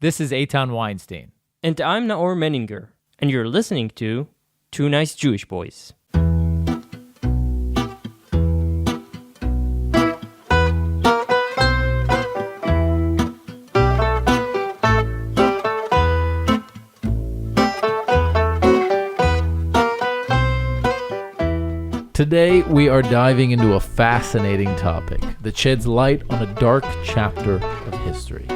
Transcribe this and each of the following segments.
This is Eitan Weinstein. And I'm Naor Menninger, and you're listening to Two Nice Jewish Boys. Today, we are diving into a fascinating topic that sheds light on a dark chapter of history.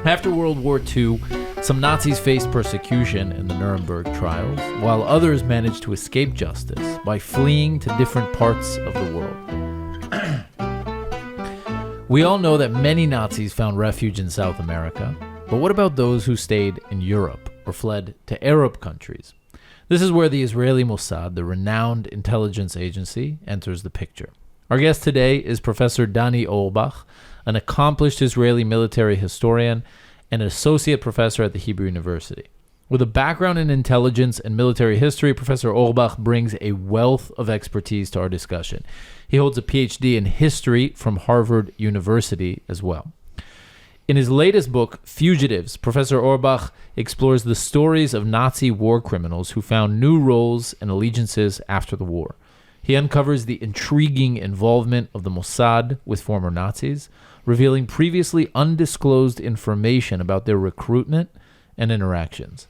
After World War II, some Nazis faced persecution in the Nuremberg trials, while others managed to escape justice by fleeing to different parts of the world. We all know that many Nazis found refuge in South America, but what about those who stayed in Europe or fled to Arab countries? This is where the Israeli Mossad, the renowned intelligence agency, enters the picture. Our guest today is Professor Dani Orbach, an accomplished Israeli military historian and an associate professor at the Hebrew University. With a background in intelligence and military history, Professor Orbach brings a wealth of expertise to our discussion. He holds a PhD in history from Harvard University as well. In his latest book, Fugitives, Professor Orbach explores the stories of Nazi war criminals who found new roles and allegiances after the war. He uncovers the intriguing involvement of the Mossad with former Nazis, revealing previously undisclosed information about their recruitment and interactions.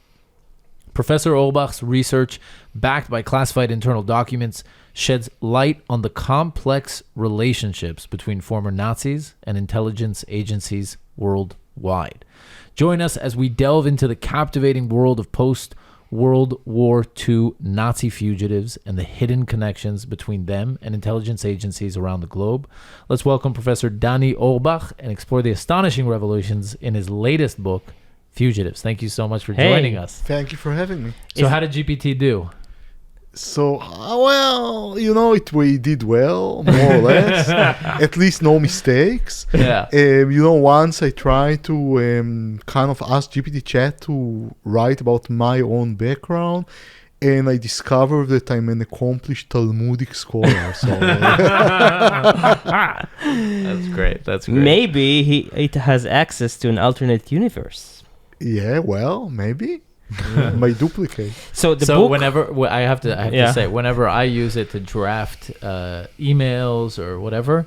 Professor Orbach's research, backed by classified internal documents, sheds light on the complex relationships between former Nazis and intelligence agencies worldwide. Join us as we delve into the captivating world of post-World War II Nazi fugitives and the hidden connections between them and intelligence agencies around the globe. Let's welcome Professor Dani Orbach and explore the astonishing revelations in his latest book, Fugitives. Thank you so much for joining us. Thank you for having me. So how did GPT do? So, we did well, more or less. At least no mistakes. Yeah. Once I tried to kind of ask GPT chat to write about my own background, and I discovered that I'm an accomplished Talmudic scholar. So That's great. That's great. Maybe it has access to an alternate universe. yeah, well, maybe. My duplicate. So the book... whenever I have to say, whenever I use it to draft emails or whatever,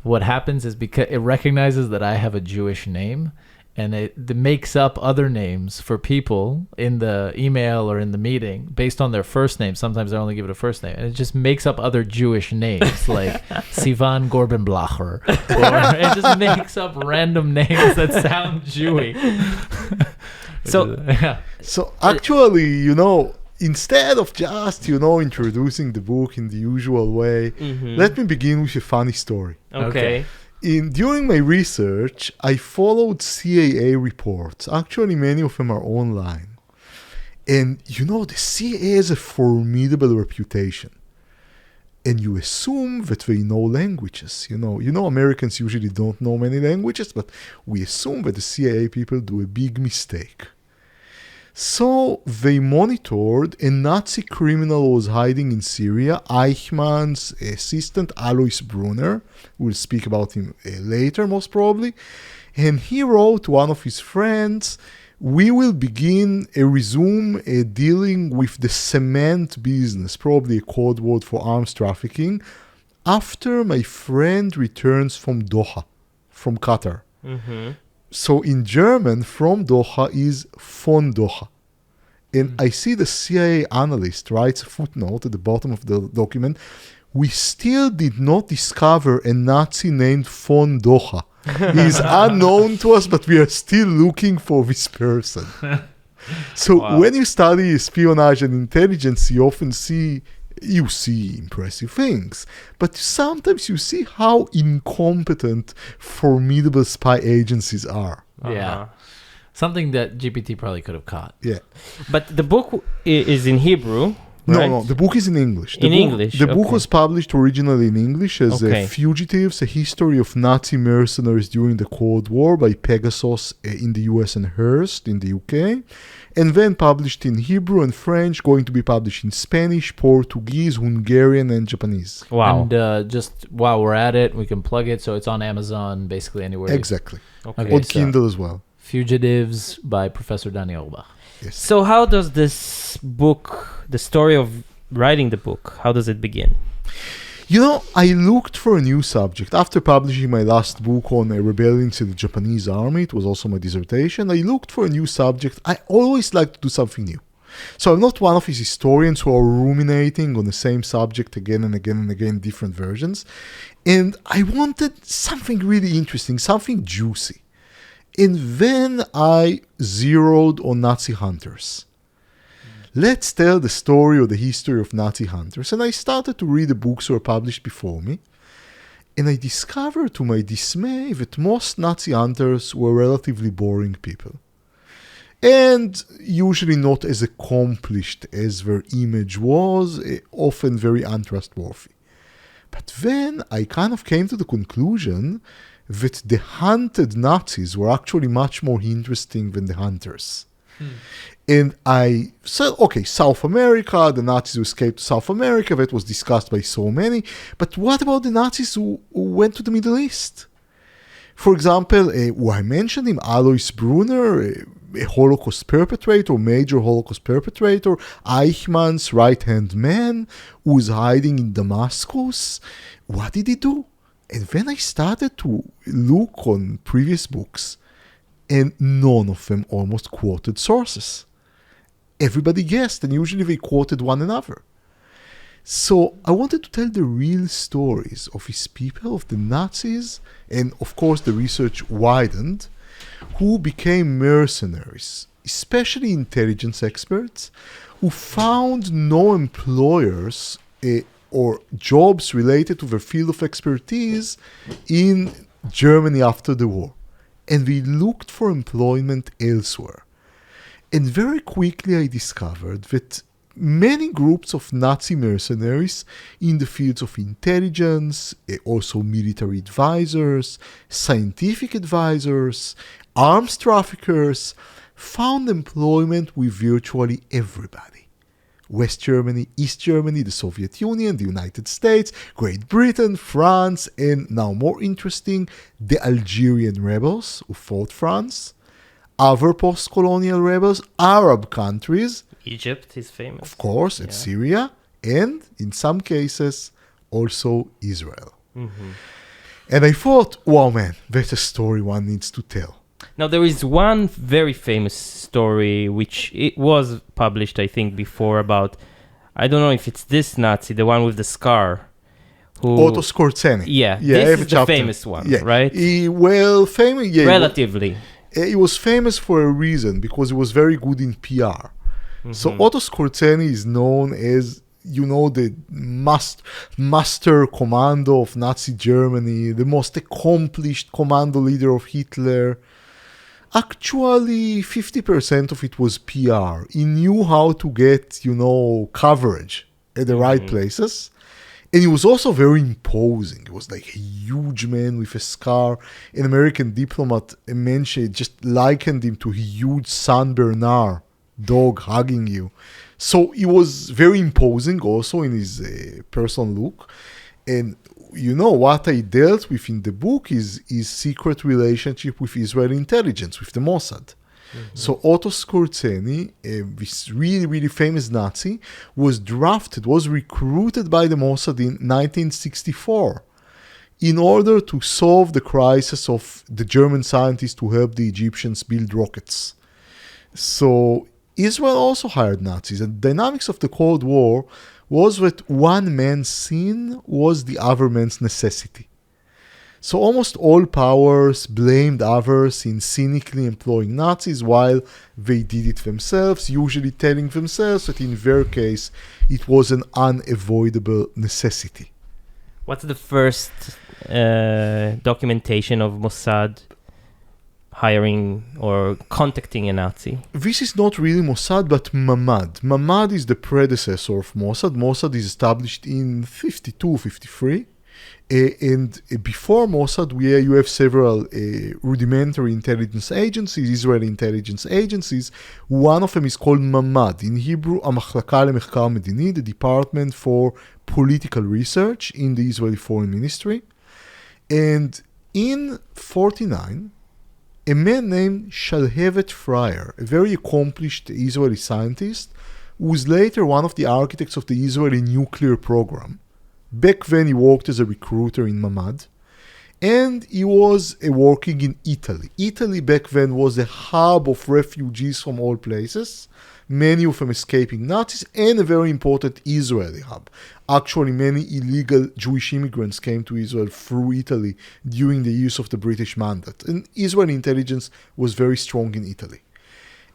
what happens is because it recognizes that I have a Jewish name, and it makes up other names for people in the email or in the meeting based on their first name. Sometimes I only give it a first name, and it just makes up other Jewish names like Sivan Gorbenblacher, or it just makes up random names that sound Jewy. So actually, instead of just, introducing the book in the usual way, let me begin with a funny story. Okay. During my research, I followed CAA reports. Actually, many of them are online. And, the CAA has a formidable reputation. And you assume that they know languages. Americans usually don't know many languages, but we assume that the CIA people do a big mistake. So they monitored a Nazi criminal who was hiding in Syria, Eichmann's assistant, Alois Brunner. We'll speak about him later, most probably. And he wrote to one of his friends, "We will resume dealing with the cement business," probably a code word for arms trafficking, "after my friend returns from Doha, from Qatar." Mm-hmm. So in German, from Doha is von Doha. And I see the CIA analyst writes a footnote at the bottom of the document. "We still did not discover a Nazi named von Doha. He is unknown to us, but we are still looking for this person." So when you study espionage and intelligence, you often see impressive things, but sometimes you see how incompetent formidable spy agencies are. Yeah. Something that GPT probably could have caught. Yeah. But the book is in Hebrew, right? No, the book is in English. The book was published originally in English as Fugitives, A History of Nazi Mercenaries During the Cold War by Pegasus in the US and Hearst in the UK. And then published in Hebrew and French, going to be published in Spanish, Portuguese, Hungarian, and Japanese. Wow. And just while we're at it, we can plug it so it's on Amazon, basically anywhere. Exactly. Okay. On Kindle as well. Fugitives by Professor Danny Orbach. Yes. So how does this book, the story of writing the book, how does it begin? I looked for a new subject. After publishing my last book on rebellions in the Japanese army, it was also my dissertation, I looked for a new subject. I always like to do something new. So I'm not one of these historians who are ruminating on the same subject again and again and again, different versions. And I wanted something really interesting, something juicy. And then I zeroed on Nazi hunters. Let's tell the story or the history of Nazi hunters. And I started to read the books that were published before me. And I discovered to my dismay that most Nazi hunters were relatively boring people. And usually not as accomplished as their image was, often very untrustworthy. But then I kind of came to the conclusion that the hunted Nazis were actually much more interesting than the hunters. And I said, okay, South America, the Nazis who escaped to South America, that was discussed by so many. But what about the Nazis who went to the Middle East? For example, who I mentioned him, Alois Brunner, a Holocaust perpetrator, major Holocaust perpetrator, Eichmann's right-hand man, who was hiding in Damascus. What did he do? And then I started to look on previous books, and none of them almost quoted sources. Everybody guessed, and usually they quoted one another. So I wanted to tell the real stories of these people, of the Nazis, and of course the research widened, who became mercenaries, especially intelligence experts, who found no employers or jobs related to their field of expertise in Germany after the war. And they looked for employment elsewhere. And very quickly I discovered that many groups of Nazi mercenaries in the fields of intelligence, also military advisors, scientific advisors, arms traffickers, found employment with virtually everybody. West Germany, East Germany, the Soviet Union, the United States, Great Britain, France, and now more interesting, the Algerian rebels who fought France, other post-colonial rebels, Arab countries, Egypt is famous. of course, and Syria, and in some cases, also Israel. Mm-hmm. And I thought, wow, man, that's a story one needs to tell. Now, there is one very famous story which it was published, I think, before about, I don't know if it's this Nazi, the one with the scar. Who, Otto Skorzeny. Yeah, I have this a is the chapter. famous one, right? Famous, yeah. Relatively. He was famous for a reason, because he was very good in PR. Mm-hmm. So Otto Skorzeny is known as, the master commando of Nazi Germany, the most accomplished commando leader of Hitler. Actually, 50% of it was PR. He knew how to get, coverage at the right places. And he was also very imposing. He was like a huge man with a scar. An American diplomat mentioned, just likened him to a huge San Bernard dog hugging you. So he was very imposing also in his personal look. And what I dealt with in the book is his secret relationship with Israeli intelligence, with the Mossad. Mm-hmm. So Otto Skorzeny, this really, really famous Nazi, was recruited by the Mossad in 1964 in order to solve the crisis of the German scientists to help the Egyptians build rockets. So Israel also hired Nazis, and the dynamics of the Cold War was that one man's sin was the other man's necessity. So almost all powers blamed others in cynically employing Nazis while they did it themselves, usually telling themselves that in their case it was an unavoidable necessity. What's the first documentation of Mossad hiring or contacting a Nazi? This is not really Mossad, but Mamad. Mamad is the predecessor of Mossad. Mossad is established in 52, 53. And before Mossad, you have several rudimentary intelligence agencies, Israeli intelligence agencies. One of them is called Mamad. In Hebrew, המחלקה למחקר מדיני, the Department for Political Research in the Israeli Foreign Ministry. And in 49, a a man named Shalhevet Fryer, a very accomplished Israeli scientist, who was later one of the architects of the Israeli nuclear program. Back then, he worked as a recruiter in Mamad, and he was working in Italy. Italy back then was a hub of refugees from all places, many of them escaping Nazis, and a very important Israeli hub. Actually, many illegal Jewish immigrants came to Israel through Italy during the years of the British Mandate, and Israeli intelligence was very strong in Italy.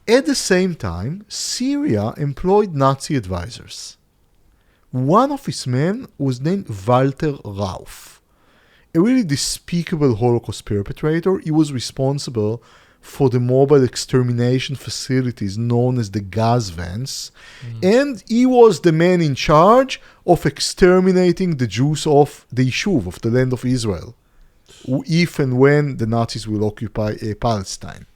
At the same time, Syria employed Nazi advisors. One of his men was named Walter Rauf, a really despicable Holocaust perpetrator. He was responsible for the mobile extermination facilities known as the gas vans, and he was the man in charge of exterminating the Jews of the Yishuv, of the land of Israel, if and when the Nazis will occupy Palestine.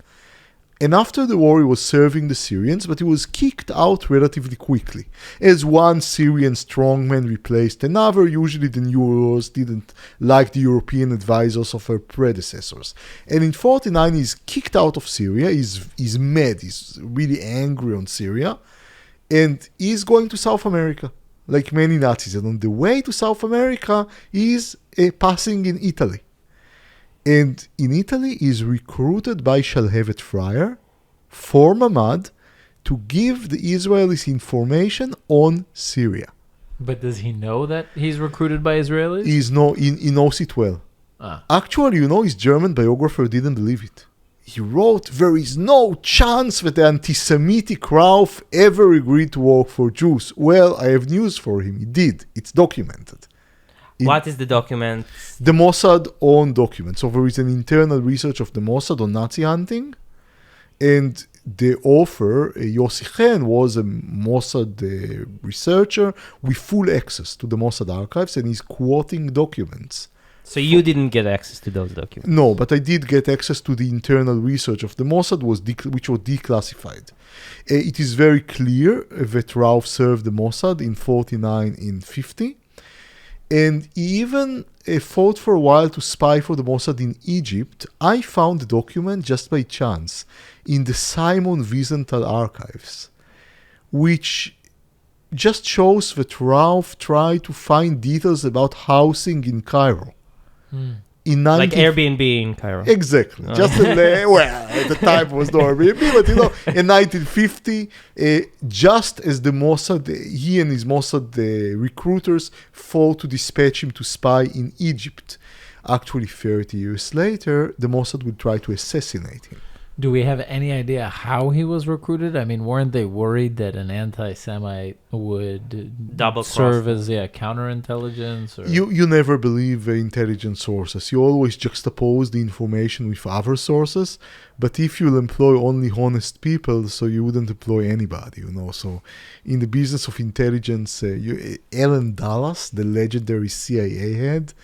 And after the war, he was serving the Syrians, but he was kicked out relatively quickly, as one Syrian strongman replaced another. Usually the New Rulers didn't like the European advisors of their predecessors. And in 1949, he's kicked out of Syria. He's mad. He's really angry on Syria. And he's going to South America, like many Nazis. And on the way to South America, he's passing in Italy. And in Italy, he's recruited by Shalhevet Fryer for Mamad to give the Israelis information on Syria. But does he know that he's recruited by Israelis? He knows it well. Actually, his German biographer didn't believe it. He wrote, "There is no chance that the anti-Semitic Rauf ever agreed to work for Jews." Well, I have news for him. He did. It's documented. What is the document? The Mossad own document. So there is an internal research of the Mossad on Nazi hunting, and the author, Yossi Chen, was a Mossad researcher with full access to the Mossad archives, and he's quoting documents. So you didn't get access to those documents? No, but I did get access to the internal research of the Mossad, which was declassified. It is very clear that Rauf served the Mossad in 1949 and 1950. And he even fought for a while to spy for the Mossad in Egypt. I found the document just by chance in the Simon Wiesenthal archives, which just shows that Rauf tried to find details about housing in Cairo. Like Airbnb in Cairo. Exactly. Oh. Just at the time it was no Airbnb, but in 1950, just as the Mossad, he and his Mossad recruiters fought to dispatch him to spy in Egypt. Actually, 30 years later, the Mossad would try to assassinate him. Do we have any idea how he was recruited? I mean, weren't they worried that an anti-Semite would serve as counterintelligence? Or? You never believe intelligence sources. You always juxtapose the information with other sources. But if you'll employ only honest people, so you wouldn't employ anybody, So in the business of intelligence, Alan Dulles, the legendary CIA head,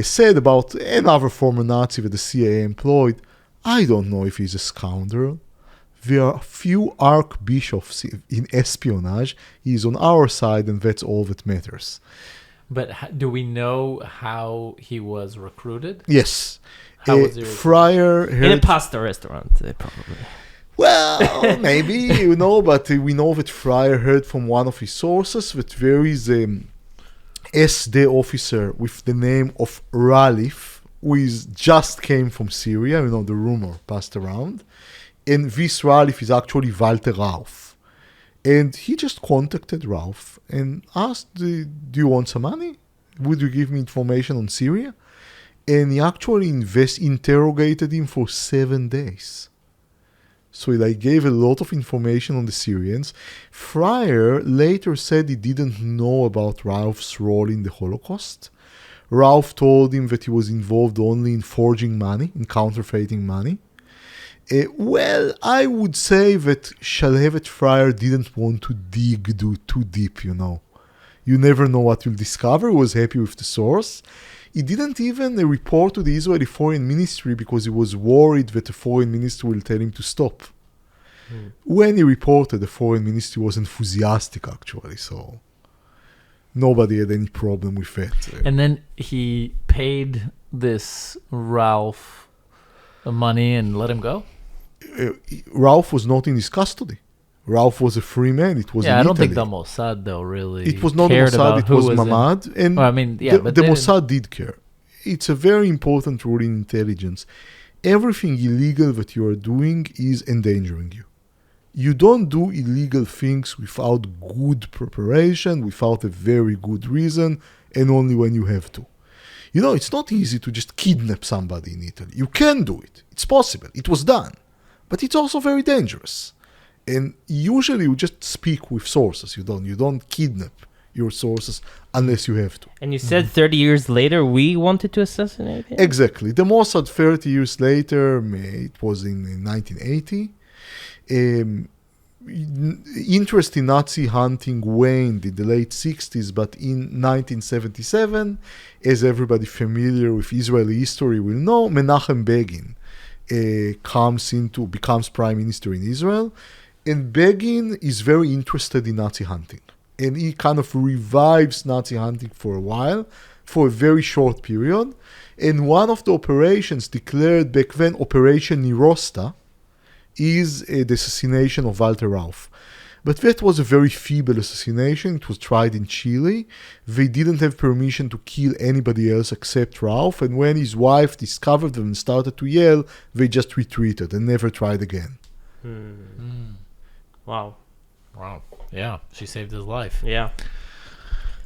said about another former Nazi that the CIA employed, "I don't know if he's a scoundrel. There are few archbishops in espionage. He's on our side, and that's all that matters." But do we know how he was recruited? Yes. How was he recruited? Fryer In a pasta restaurant, probably. Well, maybe, but we know that Fryer heard from one of his sources that there is a SD officer with the name of Ralif, who just came from Syria, the rumor passed around. And this Ralif is actually Walter Rauf. And he just contacted Rauf and asked, do you want some money? Would you give me information on Syria? And he actually interrogated him for 7 days. So he gave a lot of information on the Syrians. Fryer later said he didn't know about Rauf's role in the Holocaust. Rauf told him that he was involved only in forging money, in counterfeiting money. Well, I would say that Shalhevet Fryer didn't want to dig too deep, You never know what you'll discover. He was happy with the source. He didn't even report to the Israeli Foreign Ministry because he was worried that the Foreign Ministry will tell him to stop. When he reported, the Foreign Ministry was enthusiastic, actually, so nobody had any problem with that. And then he paid this Ralph the money and let him go? Ralph was not in his custody. Ralph was a free man. It was in I don't Italy. think the Mossad though really. It was not the cared Mossad, about it who was in- Mamad. And Well, I mean, yeah, the but they didn't- Mossad did care. It's a very important rule in intelligence. Everything illegal that you are doing is endangering you. You don't do illegal things without good preparation, without a very good reason, and only when you have to. You know, it's not easy to just kidnap somebody in Italy. You can do it. It's possible. It was done. But it's also very dangerous. And usually you just speak with sources. You don't kidnap your sources unless you have to. And you said 30 years later we wanted to assassinate him? Exactly. The Mossad 30 years later, it was in 1980. Interest in Nazi hunting waned in the late 60s, but in 1977, as everybody familiar with Israeli history will know, Menachem Begin becomes prime minister in Israel, and Begin is very interested in Nazi hunting. And he kind of revives Nazi hunting for a while, for a very short period. And one of the operations declared back then, Operation Nirosta, is the assassination of Walter Rauff. But that was a very feeble assassination. It was tried in Chile. They didn't have permission to kill anybody else except Rauff. And when his wife discovered them and started to yell, they just retreated and never tried again. Wow. Wow. Yeah, she saved his life. Yeah.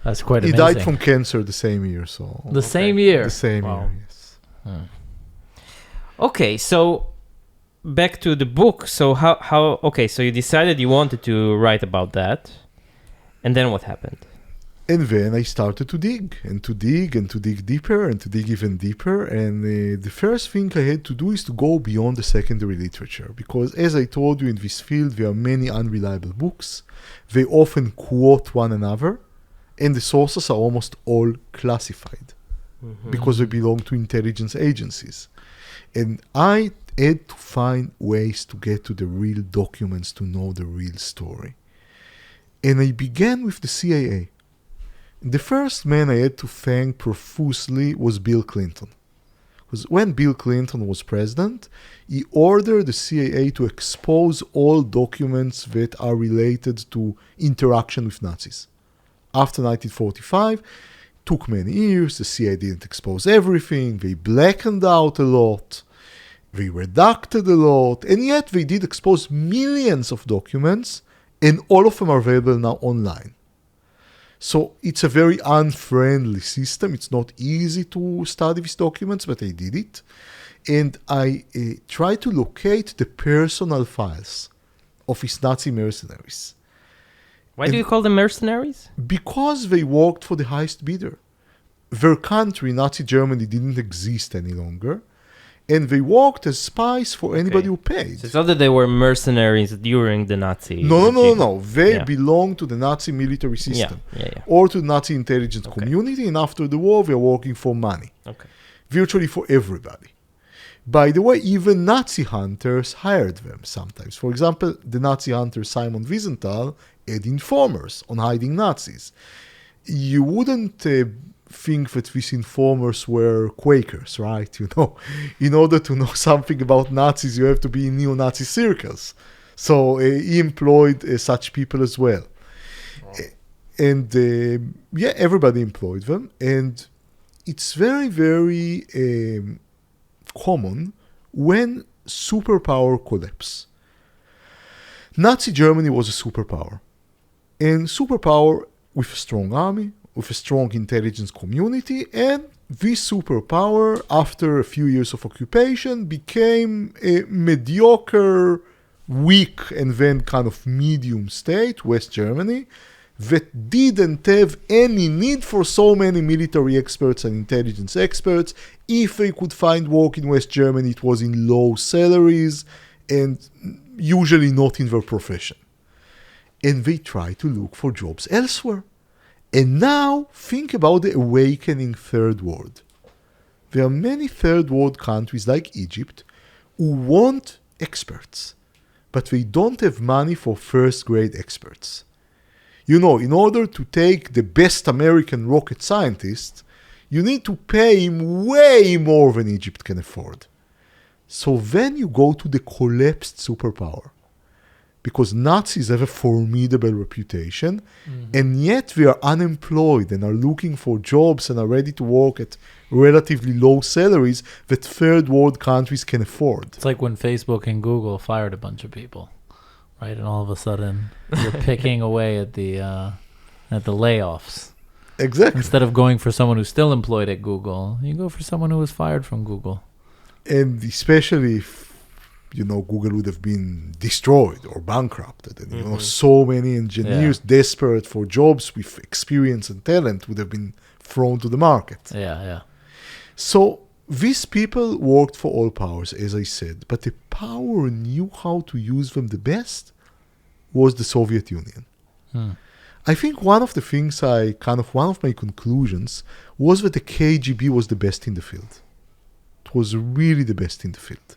That's quite He amazing. died from cancer the same year. the same year. The same Wow. year, yes. Okay, so back to the book. So how okay, so you decided you wanted to write about that. And then what happened? And then I started to dig and to dig and to dig deeper and to dig even deeper. And the first thing I had to do is to go beyond the secondary literature. Because as I told you, in this field, there are many unreliable books. They often quote one another. And the sources are almost all classified. Because they belong to intelligence agencies. And I had to find ways to get to the real documents to know the real story. And I began with the CIA. The first man I had to thank profusely was Bill Clinton. Because when Bill Clinton was president, he ordered the CIA to expose all documents that are related to interaction with Nazis. After 1945, took many years, the CIA didn't expose everything, they blackened out a lot, they redacted a lot, and yet they did expose millions of documents, and all of them are available now online. So it's a very unfriendly system. It's not easy to study these documents, but I did it. And I tried to locate the personal files of his Nazi mercenaries. Why do you call them mercenaries? Because they worked for the highest bidder. Their country, Nazi Germany, didn't exist any longer. And they worked as spies for anybody who paid. So it's not that they were mercenaries during the Nazi No. regime. They belonged to the Nazi military system. Yeah. Or to the Nazi intelligence community. And after the war, they were working for money. Okay. Virtually for everybody. By the way, even Nazi hunters hired them sometimes. For example, the Nazi hunter Simon Wiesenthal had informers on hiding Nazis. You wouldn't think that these informers were Quakers, right? You know, in order to know something about Nazis, you have to be in neo-Nazi circles. So he employed such people as well. And everybody employed them. And it's very, very common when superpower collapse. Nazi Germany was a superpower. And superpower with a strong army, with a strong intelligence community, and this superpower, after a few years of occupation, became a mediocre, weak, and then kind of medium state, West Germany, that didn't have any need for so many military experts and intelligence experts. If they could find work in West Germany, it was in low salaries and usually not in their profession. And they try to look for jobs elsewhere. And now, think about the awakening third world. There are many third world countries like Egypt who want experts, but they don't have money for first grade experts. You know, in order to take the best American rocket scientist, you need to pay him way more than Egypt can afford. So then you go to the collapsed superpower. Because Nazis have a formidable reputation, and yet we are unemployed and are looking for jobs and are ready to work at relatively low salaries that third world countries can afford. It's like when Facebook and Google fired a bunch of people, right? And all of a sudden, you're picking away at the layoffs. Exactly. Instead of going for someone who's still employed at Google, you go for someone who was fired from Google. And especially if, Google would have been destroyed or bankrupted. And, so many engineers desperate for jobs with experience and talent would have been thrown to the market. Yeah. So these people worked for all powers, as I said, but the power knew how to use them the best was the Soviet Union. I think one of my conclusions was that the KGB was the best in the field. It was really the best in the field.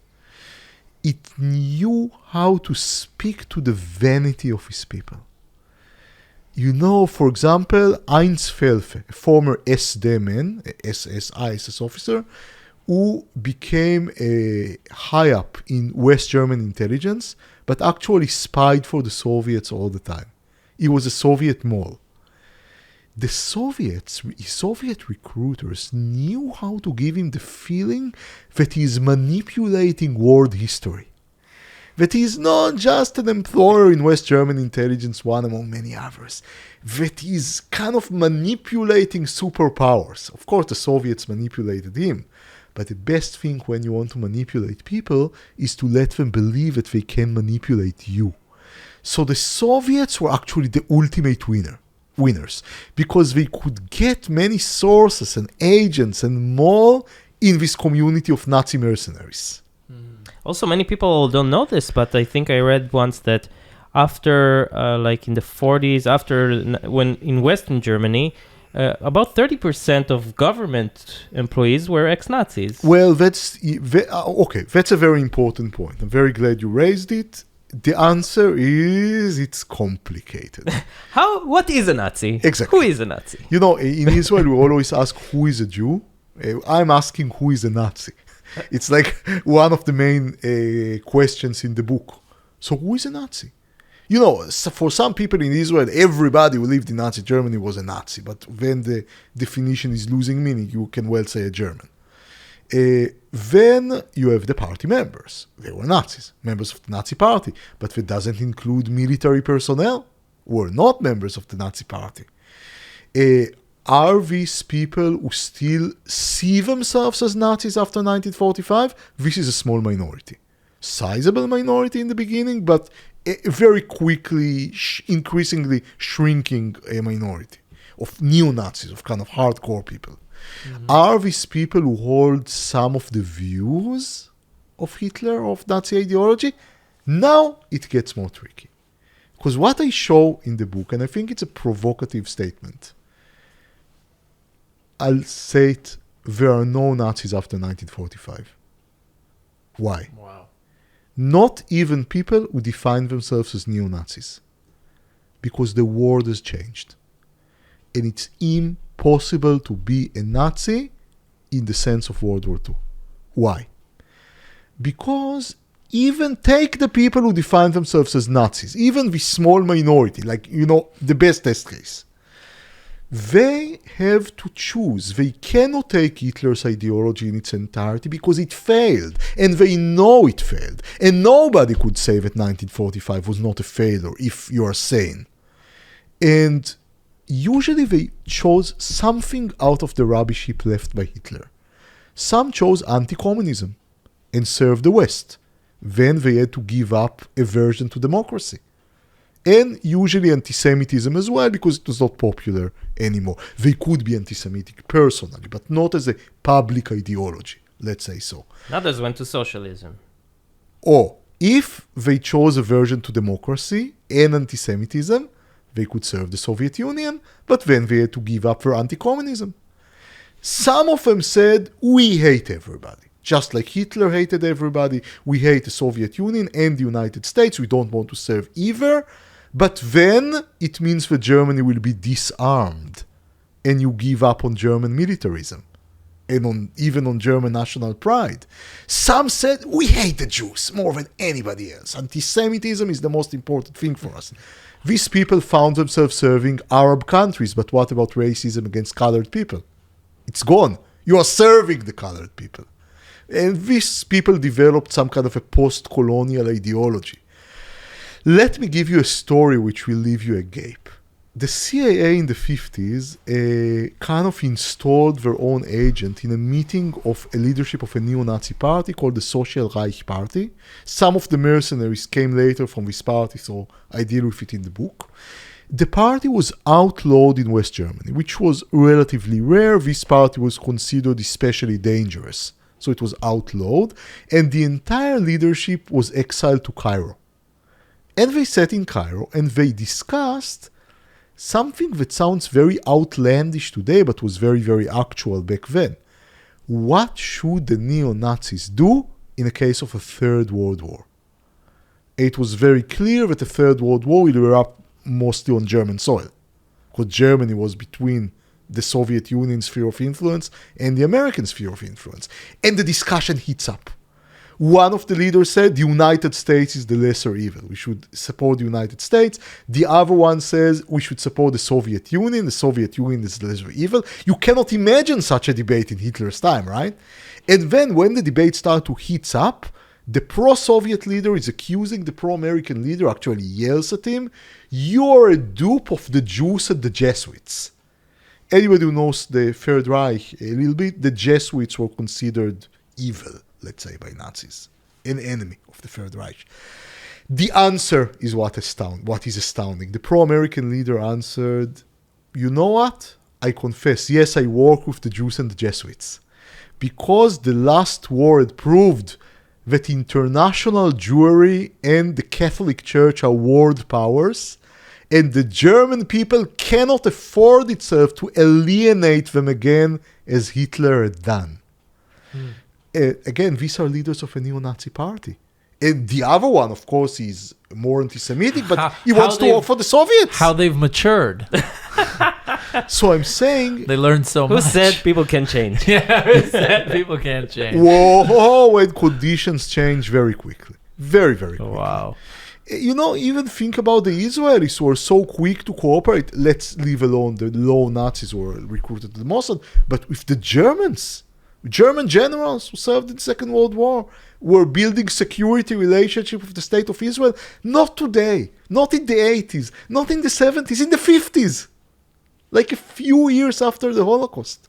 It knew how to speak to the vanity of his people. For example, Heinz Felfe, a former SD man, SS ISS officer, who became a high-up in West German intelligence, but actually spied for the Soviets all the time. He was a Soviet mole. The Soviet recruiters knew how to give him the feeling that he is manipulating world history. That he is not just an employer in West German intelligence, one among many others. That he is kind of manipulating superpowers. Of course, the Soviets manipulated him. But the best thing when you want to manipulate people is to let them believe that they can manipulate you. So the Soviets were actually the ultimate winners, because they could get many sources and agents and more in this community of Nazi mercenaries. Also, many people don't know this, but I think I read once that after, in the 40s, when in Western Germany, about 30% of government employees were ex-Nazis. Well, that's a very important point. I'm very glad you raised it. The answer is it's complicated. What is a Nazi? Exactly. Who is a Nazi? In Israel, we always ask who is a Jew. I'm asking who is a Nazi. It's like one of the main questions in the book. So who is a Nazi? For some people in Israel, everybody who lived in Nazi Germany was a Nazi. But when the definition is losing meaning, you can well say a German. Then you have the party members. They were Nazis, members of the Nazi party. But it doesn't include military personnel who were not members of the Nazi party. Are these people who still see themselves as Nazis after 1945? This is a small minority. Sizable minority in the beginning, but a very quickly, increasingly shrinking minority of neo-Nazis, of kind of hardcore people. Are these people who hold some of the views of Hitler, of Nazi ideology? Now it gets more tricky. Because what I show in the book, and I think it's a provocative statement, I'll say it, there are no Nazis after 1945. Why? Wow. Not even people who define themselves as neo-Nazis. Because the world has changed. And it's impossible to be a Nazi in the sense of World War II. Why? Because even take the people who define themselves as Nazis, even the small minority, the best test case, they have to choose. They cannot take Hitler's ideology in its entirety because it failed. And they know it failed. And nobody could say that 1945 was not a failure if you are sane. And usually they chose something out of the rubbish heap left by Hitler. Some chose anti-communism and served the West. Then they had to give up aversion to democracy. And usually anti-Semitism as well, because it was not popular anymore. They could be anti-Semitic personally, but not as a public ideology, let's say so. Others went to socialism. Or if they chose aversion to democracy and anti-Semitism, they could serve the Soviet Union, but then they had to give up their anti-communism. Some of them said, we hate everybody. Just like Hitler hated everybody, we hate the Soviet Union and the United States. We don't want to serve either. But then it means that Germany will be disarmed and you give up on German militarism. and even on German national pride. Some said, we hate the Jews more than anybody else. Anti-Semitism is the most important thing for us. These people found themselves serving Arab countries, but what about racism against colored people? It's gone. You are serving the colored people. And these people developed some kind of a post-colonial ideology. Let me give you a story which will leave you agape. The CIA in the 50s kind of installed their own agent in a meeting of a leadership of a neo-Nazi party called the Social Reich Party. Some of the mercenaries came later from this party, so I deal with it in the book. The party was outlawed in West Germany, which was relatively rare. This party was considered especially dangerous, so it was outlawed, and the entire leadership was exiled to Cairo. And they sat in Cairo and they discussed something that sounds very outlandish today, but was very, very actual back then. What should the neo-Nazis do in a case of a Third World War? It was very clear that the Third World War will erupt mostly on German soil, because Germany was between the Soviet Union's sphere of influence and the American sphere of influence. And the discussion heats up. One of the leaders said the United States is the lesser evil. We should support the United States. The other one says we should support the Soviet Union. The Soviet Union is the lesser evil. You cannot imagine such a debate in Hitler's time, right? And then when the debate starts to heat up, the pro-Soviet leader is accusing the pro-American leader, actually yells at him, "You're a dupe of the Jews and the Jesuits." Anybody who knows the Third Reich a little bit, the Jesuits were considered evil, let's say, by Nazis, an enemy of the Third Reich. The answer is what is astounding. The pro-American leader answered, "You know what? I confess, yes, I work with the Jews and the Jesuits. Because the last war had proved that international Jewry and the Catholic Church are world powers, and the German people cannot afford itself to alienate them again as Hitler had done." Again, these are leaders of a neo-Nazi party. And the other one, of course, is more anti-Semitic, but he wants to work for the Soviets. How they've matured. So I'm saying... They learned so much. Who said people can change? Yeah, who said people can't change? Whoa, and conditions change very quickly. Very, very quickly. Wow. You know, even think about the Israelis who are so quick to cooperate. Let's leave alone the low Nazis who were recruited to the Mossad. But with the Germans, German generals who served in the Second World War were building security relationship with the State of Israel. Not today, not in the 80s, not in the 70s, in the 50s. Like a few years after the Holocaust.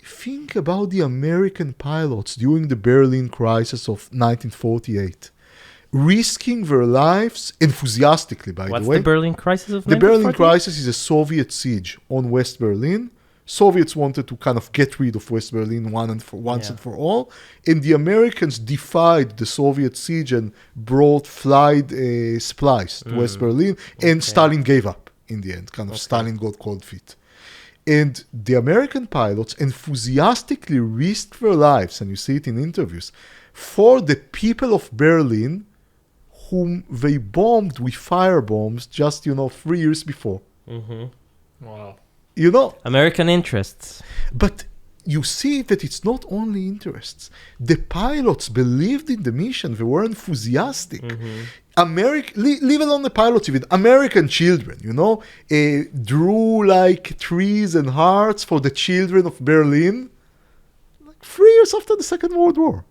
Think about the American pilots during the Berlin crisis of 1948. Risking their lives enthusiastically, by the way. What's the Berlin crisis of 1948? The Berlin crisis is a Soviet siege on West Berlin. Soviets wanted to kind of get rid of West Berlin once and for all. And the Americans defied the Soviet siege and brought flight supplies to West Berlin. And Stalin gave up in the end. Stalin got cold feet. And the American pilots enthusiastically risked their lives, and you see it in interviews, for the people of Berlin whom they bombed with firebombs just, 3 years before. Wow. American interests. But you see that it's not only interests. The pilots believed in the mission. They were enthusiastic. Leave alone the pilots, even American children, drew like trees and hearts for the children of Berlin, like 3 years after the Second World War.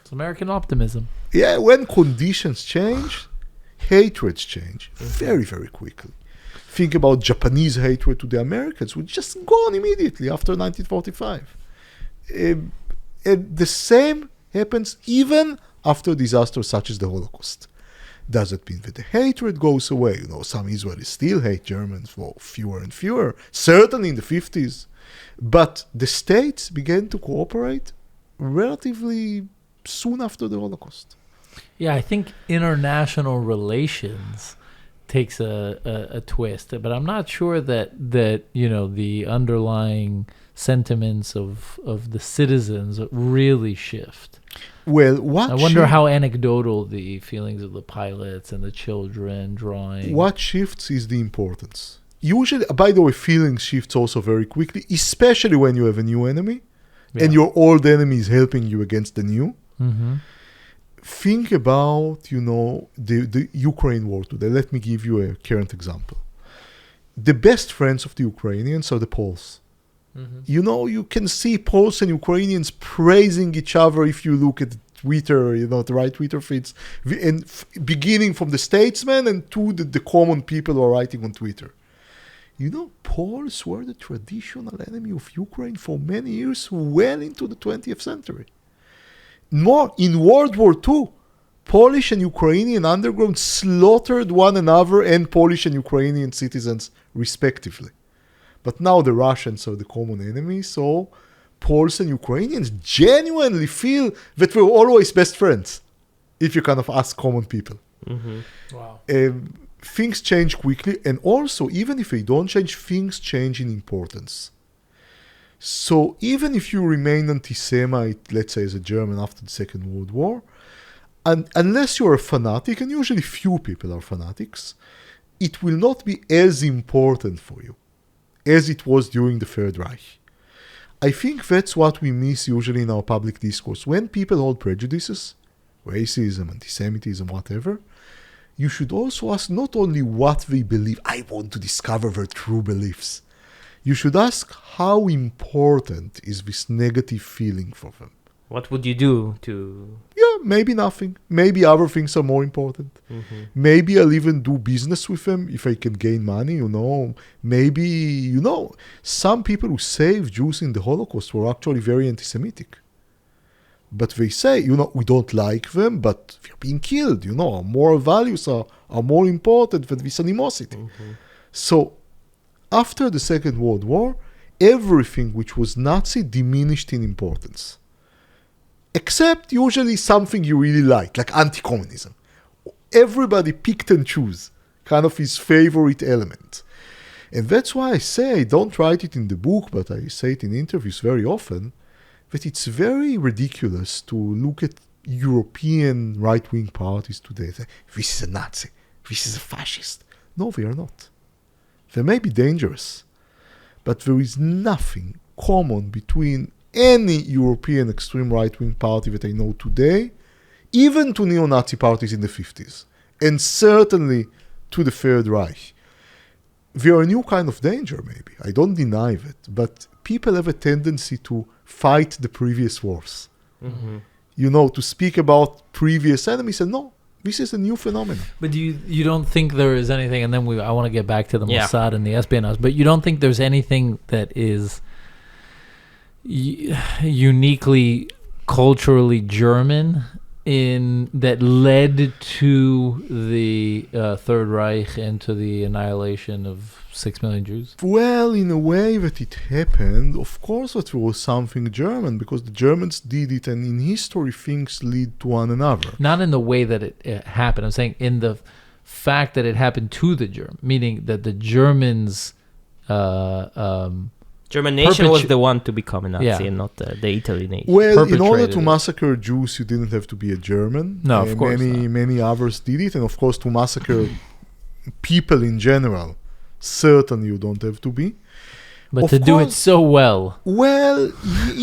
It's American optimism. Yeah, when conditions change, hatreds change very, very quickly. Think about Japanese hatred to the Americans, which just gone immediately after 1945. And the same happens even after disasters such as the Holocaust. Does it mean that the hatred goes away? Some Israelis still hate Germans, for fewer and fewer, certainly in the 50s. But the states began to cooperate relatively soon after the Holocaust. Yeah, I think international relations takes a twist, but I'm not sure that the underlying sentiments of the citizens really shift. Well, I wonder how anecdotal the feelings of the pilots and the children drawing. What shifts is the importance. Usually, by the way, feelings shifts also very quickly, especially when you have a new enemy. and your old enemy is helping you against the new. Mm-hmm. Think about, the Ukraine war today. Let me give you a current example. The best friends of the Ukrainians are the Poles. Mm-hmm. You can see Poles and Ukrainians praising each other if you look at Twitter, the right Twitter feeds, and beginning from the statesmen and to the common people who are writing on Twitter. Poles were the traditional enemy of Ukraine for many years, well into the 20th century. More, in World War II, Polish and Ukrainian underground slaughtered one another and Polish and Ukrainian citizens, respectively. But now the Russians are the common enemy, so Poles and Ukrainians genuinely feel that we're always best friends, if you kind of ask common people. Mm-hmm. Wow. Things change quickly, and also, even if they don't change, things change in importance. So even if you remain anti-Semite, let's say as a German after the Second World War, and unless you're a fanatic, and usually few people are fanatics, it will not be as important for you as it was during the Third Reich. I think that's what we miss usually in our public discourse. When people hold prejudices, racism, anti-Semitism, whatever, you should also ask not only what they believe, I want to discover their true beliefs. You should ask how important is this negative feeling for them. What would you do to... Yeah, maybe nothing. Maybe other things are more important. Mm-hmm. Maybe I'll even do business with them if I can gain money, Maybe, some people who saved Jews in the Holocaust were actually very anti-Semitic. But they say, we don't like them, but they're being killed, Our moral values are more important than this animosity. Mm-hmm. So, after the Second World War, everything which was Nazi diminished in importance. Except usually something you really like anti-communism. Everybody picked and chose kind of his favorite element. And that's why I say, I don't write it in the book, but I say it in interviews very often, that it's very ridiculous to look at European right-wing parties today and say, this is a Nazi, this is a fascist. No, they are not. They may be dangerous, but there is nothing common between any European extreme right-wing party that I know today, even to neo-Nazi parties in the 50s, and certainly to the Third Reich. They are a new kind of danger, maybe. I don't deny that, but people have a tendency to fight the previous wars. Mm-hmm. To speak about previous enemies, and no, this is a new phenomenon. But you don't think there is anything, and then I want to get back to the Yeah. Mossad and the espionage, but you don't think there's anything that is uniquely culturally German that led to the Third Reich and to the annihilation of 6 million Jews? Well, in a way that it happened, of course that there was something German, because the Germans did it, and in history things lead to one another. Not in the way that it happened. I'm saying in the fact that it happened to the Germans, meaning that the Germans... German nation was the one to become a Nazi and not the Italy nation. Well, in order to it. massacre Jews, you didn't have to be a German. No, of course Many others did it. And of course, to massacre people in general, certainly you don't have to be. But of to do it course, so well. Well,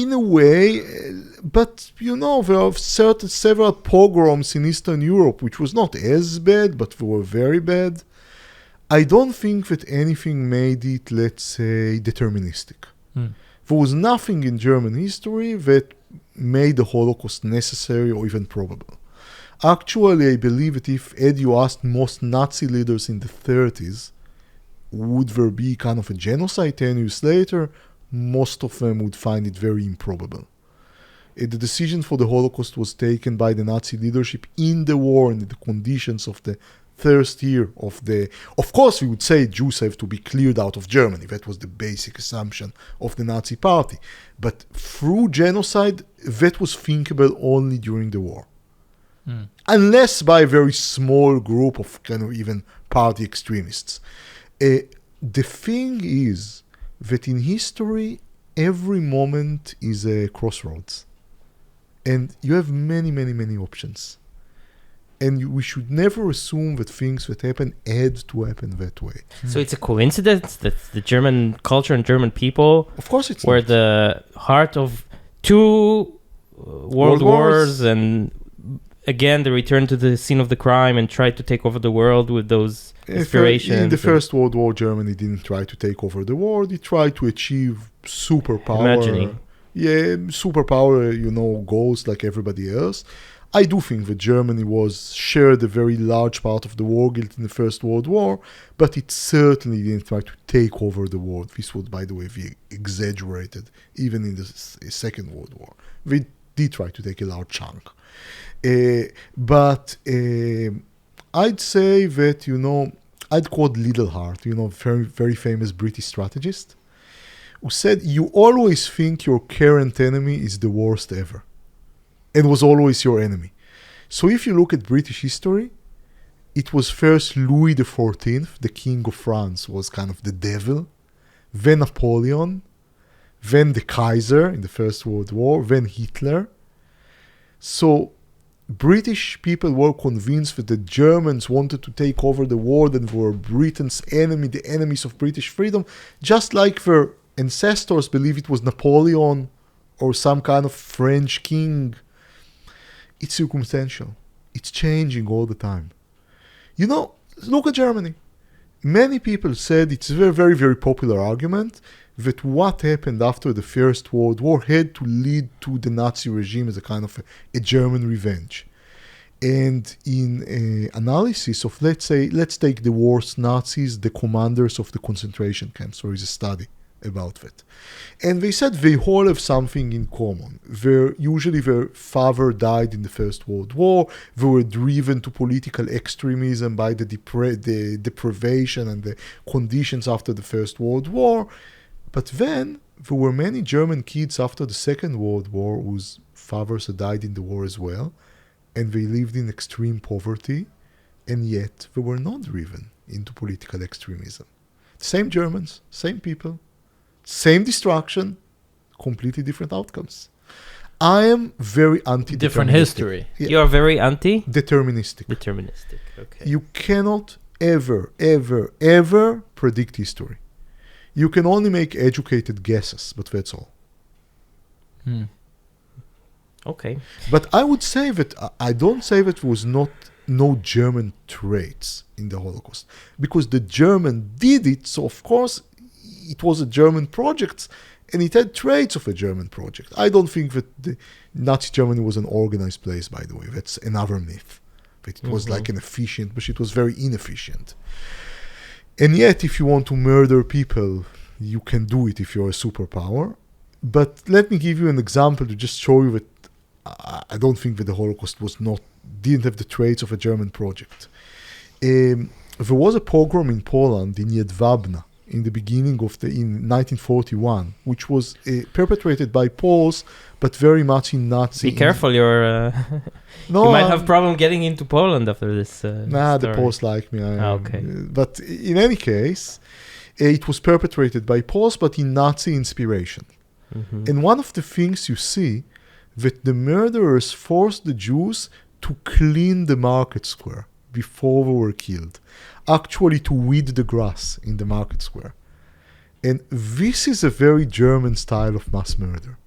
in a way, but there are several pogroms in Eastern Europe, which was not as bad, but they were very bad. I don't think that anything made it, let's say, deterministic. There was nothing in German history that made the Holocaust necessary or even probable. Actually, I believe that if you asked most Nazi leaders in the 30s, would there be kind of a genocide 10 years later, most of them would find it very improbable. The decision for the Holocaust was taken by the Nazi leadership in the war and in the conditions of the first year of the... Of course, we would say Jews have to be cleared out of Germany. That was the basic assumption of the Nazi party. But through genocide, that was thinkable only during the war. Unless by a very small group of kind of even party extremists. The thing is that in history, every moment is a crossroads. And you have many, many, many options. And we should never assume that things that happen had to happen that way. So it's a coincidence that the German culture and German people of course it's were not. the heart of two world Wars. wars, and again the return to the scene of the crime and try to take over the world with those inspirations. In the First World War, Germany didn't try to take over the world. It tried to achieve superpower. Imagining. Yeah, superpower, goals like everybody else. I do think that Germany shared a very large part of the war guilt in the First World War, but it certainly didn't try to take over the world. This would, by the way, be exaggerated, even in the Second World War. They did try to take a large chunk. But I'd say that, I'd quote Liddellhart, very, very famous British strategist, who said, you always think your current enemy is the worst ever, and was always your enemy. So if you look at British history, it was first Louis XIV, the King of France, was kind of the devil, then Napoleon, then the Kaiser in the First World War, then Hitler. So British people were convinced that the Germans wanted to take over the world and were Britain's enemy, the enemies of British freedom, just like their ancestors believe it was Napoleon or some kind of French king. It's circumstantial. It's changing all the time. Look at Germany. Many people said it's a very, very, very popular argument that what happened after the First World War had to lead to the Nazi regime as a kind of a German revenge. And in analysis of, let's take the worst Nazis, the commanders of the concentration camps, there is a study about that. And they said they all have something in common. Usually their father died in the First World War. They were driven to political extremism by the deprivation and the conditions after the First World War. But then there were many German kids after the Second World War whose fathers had died in the war as well, and they lived in extreme poverty, and yet they were not driven into political extremism. Same Germans, same people, same destruction, completely different outcomes. I am very anti-deterministic. Different history. Yeah. You are very anti? Deterministic. Deterministic, okay. You cannot ever, ever, ever predict history. You can only make educated guesses, but that's all. Okay. But I would say that I don't say that there was no German traits in the Holocaust, because the German did it. So of course it was a German project, and it had traits of a German project. I don't think that the Nazi Germany was an organized place. By the way, that's another myth. That it was like an efficient, but it was very inefficient. And yet, if you want to murder people, you can do it if you're a superpower. But let me give you an example to just show you that I don't think that the Holocaust didn't have the traits of a German project. There was a pogrom in Poland, in Jedwabne, in the beginning in 1941, which was perpetrated by Poles, but very much in Nazi. Be careful, you might have problem getting into Poland after this story. The Poles like me. Okay. But in any case, it was perpetrated by Poles, but in Nazi inspiration. Mm-hmm. And one of the things you see, that the murderers forced the Jews to clean the market square before they were killed. Actually, to weed the grass in the market square. And this is a very German style of mass murder.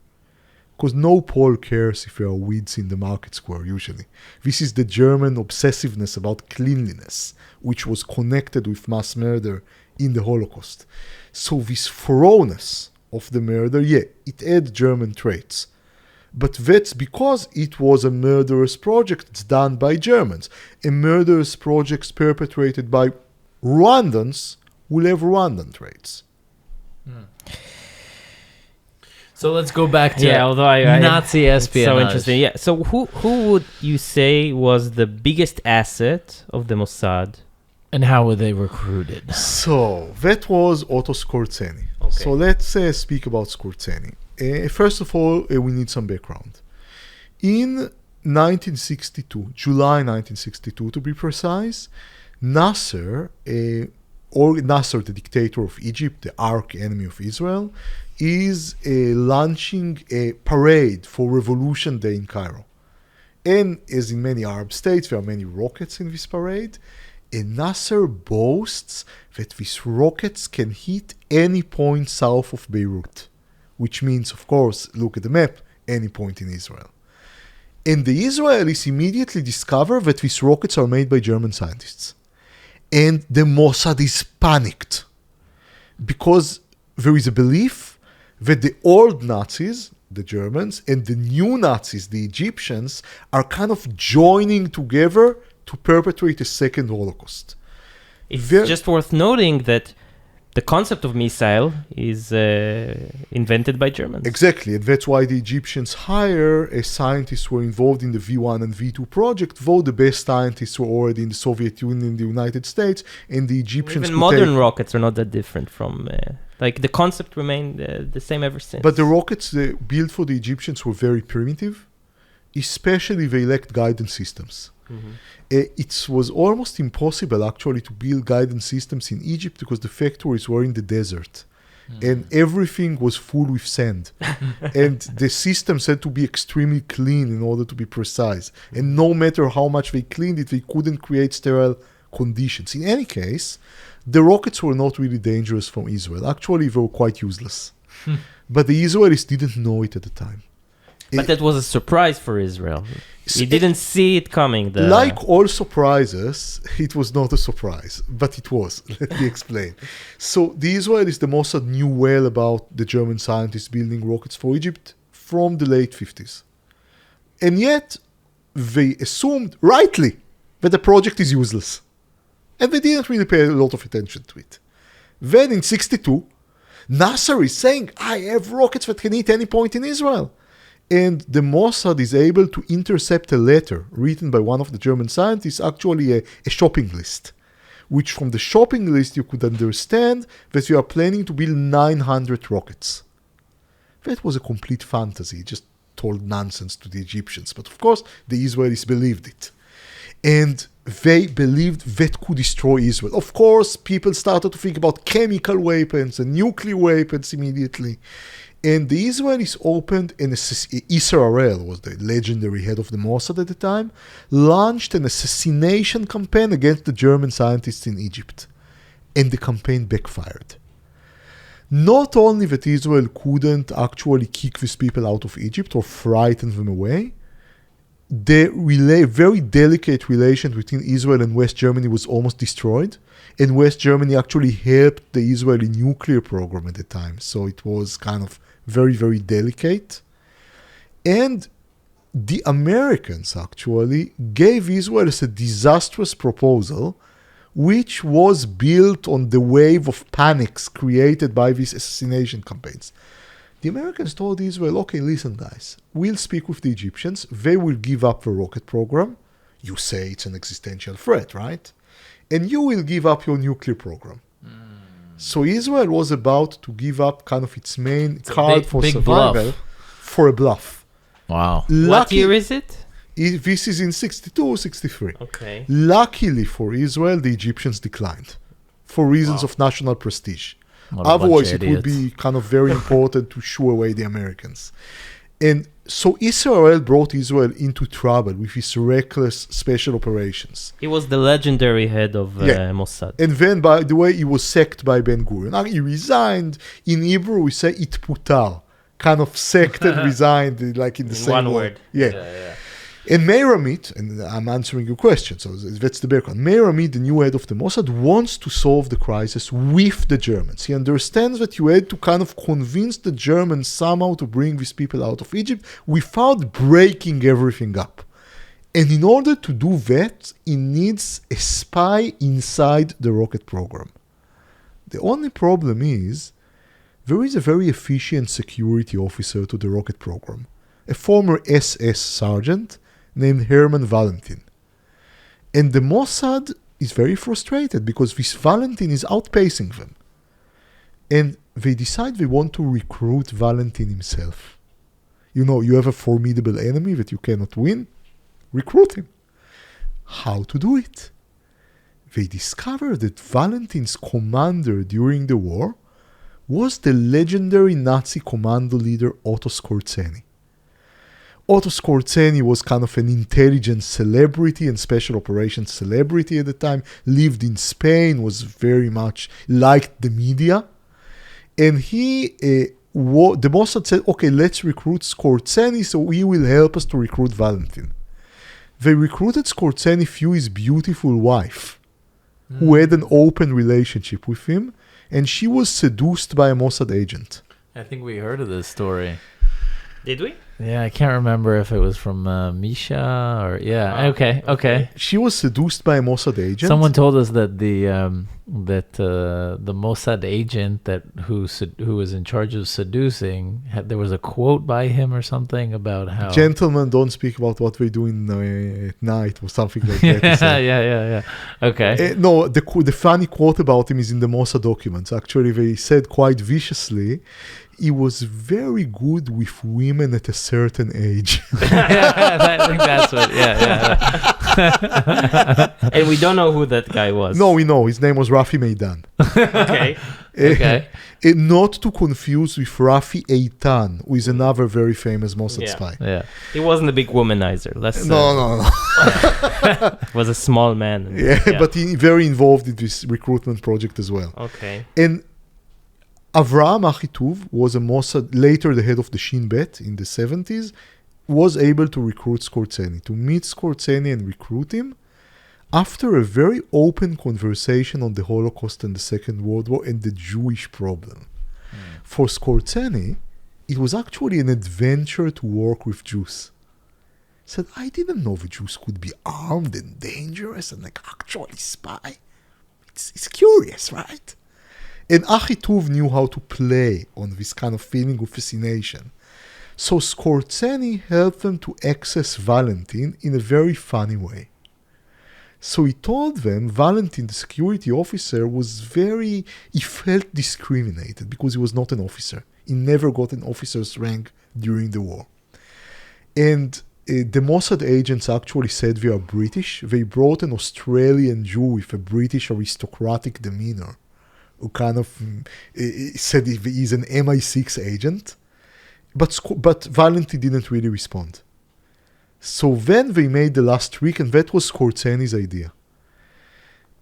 Because no Pole cares if there are weeds in the market square, usually. This is the German obsessiveness about cleanliness, which was connected with mass murder in the Holocaust. So this thoroughness of the murder, it had German traits. But that's because it was a murderous project. It's done by Germans. A murderous project perpetrated by Rwandans will have Rwandan traits. So let's go back to although I Nazi espionage. So interesting. Yeah. So who would you say was the biggest asset of the Mossad? And how were they recruited? So that was Otto Skorzeny. Okay. So let's speak about Skorzeny. First of all, we need some background. In 1962, July 1962 to be precise, Nasser, the dictator of Egypt, the arch enemy of Israel, is launching a parade for Revolution Day in Cairo. And as in many Arab states, there are many rockets in this parade. And Nasser boasts that these rockets can hit any point south of Beirut. Which means, of course, look at the map, any point in Israel. And the Israelis immediately discover that these rockets are made by German scientists. And the Mossad is panicked because there is a belief that the old Nazis, the Germans, and the new Nazis, the Egyptians, are kind of joining together to perpetrate a second Holocaust. It's just worth noting that the concept of missile is invented by Germans. Exactly, and that's why the Egyptians hire scientists who were involved in the V1 and V2 project, though the best scientists were already in the Soviet Union and the United States, and the Egyptians... Even modern rockets are not that different from... the concept remained the same ever since. But the rockets built for the Egyptians were very primitive, especially they lacked guidance systems. Mm-hmm. It was almost impossible actually to build guidance systems in Egypt because the factories were in the desert and everything was full with sand. And the systems had to be extremely clean in order to be precise. And no matter how much they cleaned it, they couldn't create sterile conditions. In any case, the rockets were not really dangerous from Israel. Actually, they were quite useless. But the Israelis didn't know it at the time. But that was a surprise for Israel. He didn't see it coming. Like all surprises, it was not a surprise, but it was. Let me explain. So the Israelis, the Mossad, knew well about the German scientists building rockets for Egypt from the late 50s. And yet, they assumed, rightly, that the project is useless. And they didn't really pay a lot of attention to it. Then in 62, Nasser is saying, I have rockets that can hit any point in Israel. And the Mossad is able to intercept a letter written by one of the German scientists, actually a shopping list, which from the shopping list you could understand that you are planning to build 900 rockets. That was a complete fantasy, just told nonsense to the Egyptians. But of course, the Israelis believed it. And they believed that could destroy Israel. Of course, people started to think about chemical weapons and nuclear weapons immediately. And the Israelis opened Israel was the legendary head of the Mossad at the time, launched an assassination campaign against the German scientists in Egypt. And the campaign backfired. Not only that Israel couldn't actually kick these people out of Egypt or frighten them away, the very delicate relation between Israel and West Germany was almost destroyed. And West Germany actually helped the Israeli nuclear program at the time. So it was kind of very, very delicate. And the Americans actually gave Israel a disastrous proposal, which was built on the wave of panics created by these assassination campaigns. The Americans told Israel, okay, listen, guys, we'll speak with the Egyptians. They will give up the rocket program. You say it's an existential threat, right? And you will give up your nuclear program. So Israel was about to give up kind of its main card for survival for a bluff. Wow. What year is it? This is in 62, 63. Okay. Luckily for Israel, the Egyptians declined for reasons of national prestige. What a Otherwise, bunch it of would be idiots. kind of very important to shoo away the Americans. And so Israel brought Israel into trouble with his reckless special operations. He was the legendary head of Mossad. And then, by the way, he was sacked by Ben Gurion. Now, he resigned. In Hebrew, we say itputar, kind of sacked and resigned, like in the same one word. Yeah. And Meir Amit, and I'm answering your question, so that's the background. Meir Amit, the new head of the Mossad, wants to solve the crisis with the Germans. He understands that you had to kind of convince the Germans somehow to bring these people out of Egypt without breaking everything up. And in order to do that, he needs a spy inside the rocket program. The only problem is, there is a very efficient security officer to the rocket program, a former SS sergeant named Hermann Valentin. And the Mossad is very frustrated because this Valentin is outpacing them. And they decide they want to recruit Valentin himself. You know, you have a formidable enemy that you cannot win, recruit him. How to do it? They discover that Valentin's commander during the war was the legendary Nazi commando leader Otto Skorzeny. Otto Skorzeny was kind of an intelligence celebrity and special operations celebrity at the time, lived in Spain, was very much liked the media. And he the Mossad said, okay, let's recruit Skorzeny so he will help us to recruit Valentin. They recruited Skorzeny through his beautiful wife, who had an open relationship with him, and she was seduced by a Mossad agent. I think we heard of this story. Did we? Yeah, I can't remember if it was from Misha or okay. She was seduced by a Mossad agent. Someone told us that the Mossad agent who was in charge of seducing there was a quote by him or something about how gentlemen don't speak about what we do at night or something like that. yeah. Okay. No, the funny quote about him is in the Mossad documents. Actually, they said quite viciously, he was very good with women at a certain age. I think that's what. Yeah. And we don't know who that guy was. No, we know. His name was Rafi Meidan. Okay. Okay. Not to confuse with Rafi Eitan, who is another very famous Mossad spy. Yeah. He wasn't a big womanizer. No. He was a small man. Yeah, but he very involved in this recruitment project as well. Okay. And Avraham Achituv was a Mossad, later the head of the Shin Bet in the 70s, was able to recruit Skorzeny, to meet Skorzeny and recruit him after a very open conversation on the Holocaust and the Second World War and the Jewish problem. For Skorzeny, it was actually an adventure to work with Jews. He said, I didn't know the Jews could be armed and dangerous and actually spy. It's curious, right? And Achituv knew how to play on this kind of feeling of fascination. So Skorzeny helped them to access Valentin in a very funny way. So he told them Valentin, the security officer, he felt discriminated because he was not an officer. He never got an officer's rank during the war. And the Mossad agents actually said they are British. They brought an Australian Jew with a British aristocratic demeanor, who kind of said he's an MI6 agent. But Valentin didn't really respond. So then they made the last trick, and that was Skorzeny's idea.